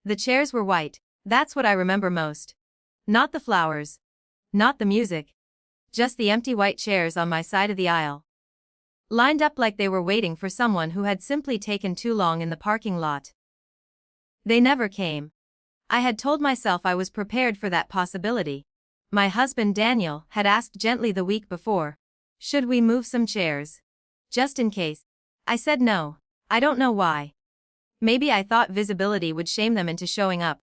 The chairs were white. That's what I remember most. Not the flowers. Not the music. Just the empty white chairs on my side of the aisle. Lined up like they were waiting for someone who had simply taken too long in the parking lot. They never came. I had told myself I was prepared for that possibility. My husband Daniel had asked gently the week before, should we move some chairs? Just in case. I said no. I don't know why. Maybe I thought visibility would shame them into showing up.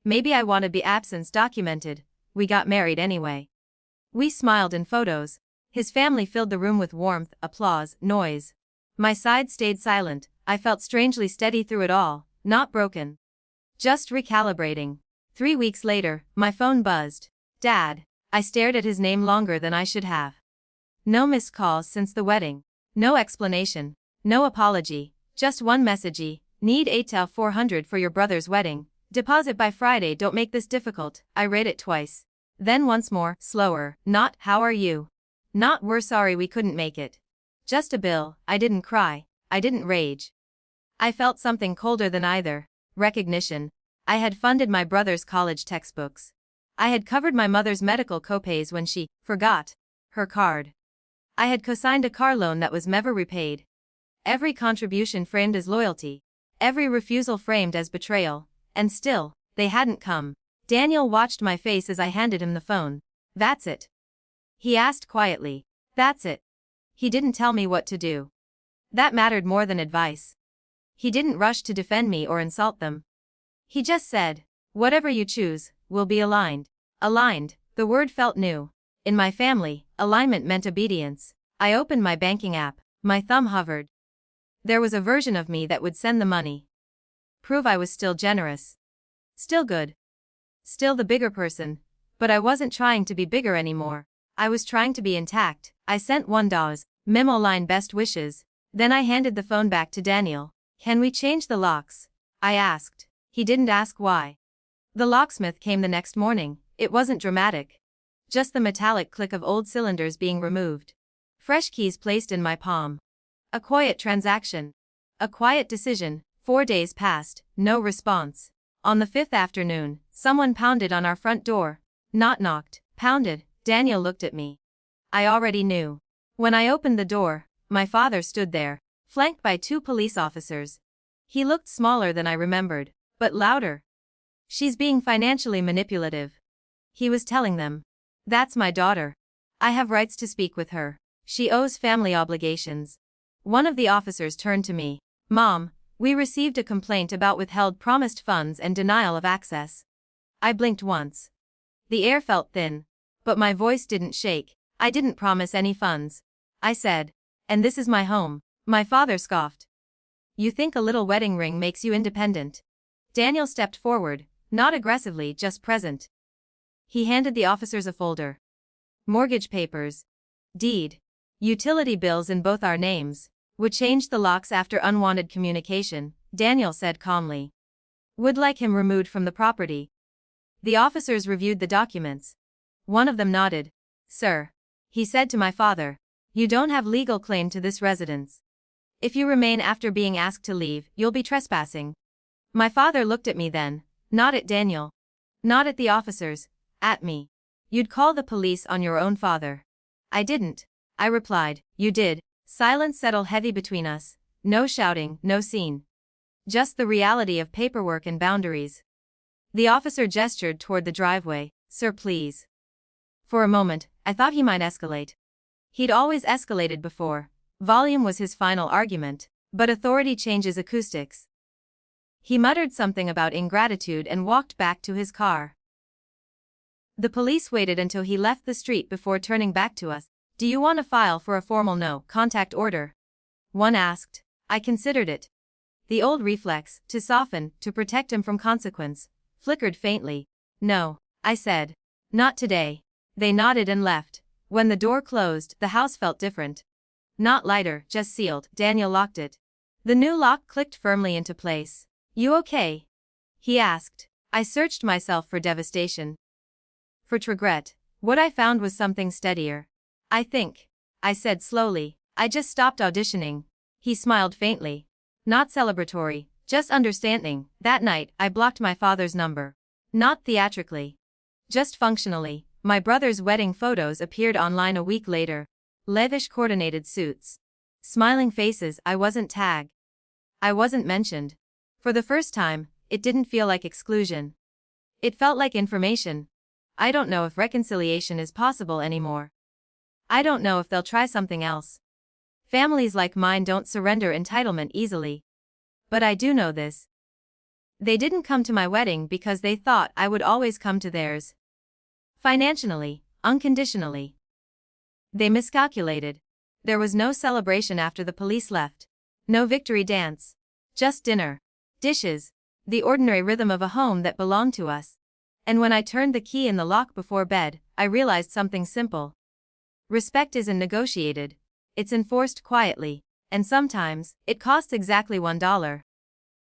Maybe I wanted the absence documented. We got married anyway. We smiled in photos. His family filled the room with warmth, applause, noise. My side stayed silent. I felt strangely steady through it all, not broken. Just recalibrating. 3 weeks later, my phone buzzed. Dad. I stared at his name longer than I should have. No missed calls since the wedding. No explanation. No apology. Just one message. Need ATL 400 for your brother's wedding. Deposit by Friday. Don't make this difficult. I read it twice. Then once more, slower. Not, how are you? Not, we're sorry we couldn't make it. Just a bill. I didn't cry. I didn't rage. I felt something colder than either. Recognition. I had funded my brother's college textbooks. I had covered my mother's medical copays when she forgot her card. I had co-signed a car loan that was never repaid. Every contribution framed as loyalty. Every refusal framed as betrayal. And still, they hadn't come. Daniel watched my face as I handed him the phone. That's it. He asked quietly. That's it. He didn't tell me what to do. That mattered more than advice. He didn't rush to defend me or insult them. He just said, whatever you choose, we'll be aligned. Aligned, the word felt new. In my family, alignment meant obedience. I opened my banking app. My thumb hovered. There was a version of me that would send the money. Prove I was still generous. Still good. Still the bigger person. But I wasn't trying to be bigger anymore. I was trying to be intact. I sent $1 memo line best wishes. Then I handed the phone back to Daniel. Can we change the locks? I asked. He didn't ask why. The locksmith came the next morning. It wasn't dramatic. Just the metallic click of old cylinders being removed. Fresh keys placed in my palm. A quiet transaction. A quiet decision. 4 days passed, no response. On the 5th afternoon, someone pounded on our front door. Not knocked, pounded. Daniel looked at me. I already knew. When I opened the door, my father stood there, flanked by 2 police officers. He looked smaller than I remembered, but louder. She's being financially manipulative. He was telling them. That's my daughter. I have rights to speak with her. She owes family obligations. One of the officers turned to me. Mom, we received a complaint about withheld promised funds and denial of access. I blinked once. The air felt thin. But my voice didn't shake. I didn't promise any funds. I said. And this is my home. My father scoffed. You think a little wedding ring makes you independent? Daniel stepped forward, not aggressively, just present. He handed the officers a folder. Mortgage papers. Deed. Utility bills in both our names. Would change the locks after unwanted communication, Daniel said calmly. Would like him removed from the property. The officers reviewed the documents. One of them nodded. Sir. He said to my father. You don't have legal claim to this residence. If you remain after being asked to leave, you'll be trespassing. My father looked at me then, not at Daniel. Not at the officers. At me. You'd call the police on your own father. I didn't. I replied. You did. Silence settled heavy between us. No shouting, no scene. Just the reality of paperwork and boundaries. The officer gestured toward the driveway. Sir, please. For a moment, I thought he might escalate. He'd always escalated before. Volume was his final argument, but authority changes acoustics. He muttered something about ingratitude and walked back to his car. The police waited until he left the street before turning back to us. Do you want to file for a formal no-contact order? One asked. I considered it. The old reflex, to soften, to protect him from consequence, flickered faintly. No, I said. Not today. They nodded and left. When the door closed, the house felt different. Not lighter, just sealed. Daniel locked it. The new lock clicked firmly into place. You okay? He asked. I searched myself for devastation. For regret. What I found was something steadier. I think. I said slowly. I just stopped auditioning. He smiled faintly. Not celebratory, Just understanding, that night, I blocked my father's number. Not theatrically. Just functionally. My brother's wedding photos appeared online a week later. Lavish coordinated suits. Smiling faces. I wasn't tagged. I wasn't mentioned. For the first time, it didn't feel like exclusion. It felt like information. I don't know if reconciliation is possible anymore. I don't know if they'll try something else. Families like mine don't surrender entitlement easily. But I do know this. They didn't come to my wedding because they thought I would always come to theirs. Financially, unconditionally. They miscalculated. There was no celebration after the police left. No victory dance. Just dinner. Dishes. The ordinary rhythm of a home that belonged to us. And when I turned the key in the lock before bed, I realized something simple. Respect isn't negotiated. It's enforced quietly. And sometimes, it costs exactly $1.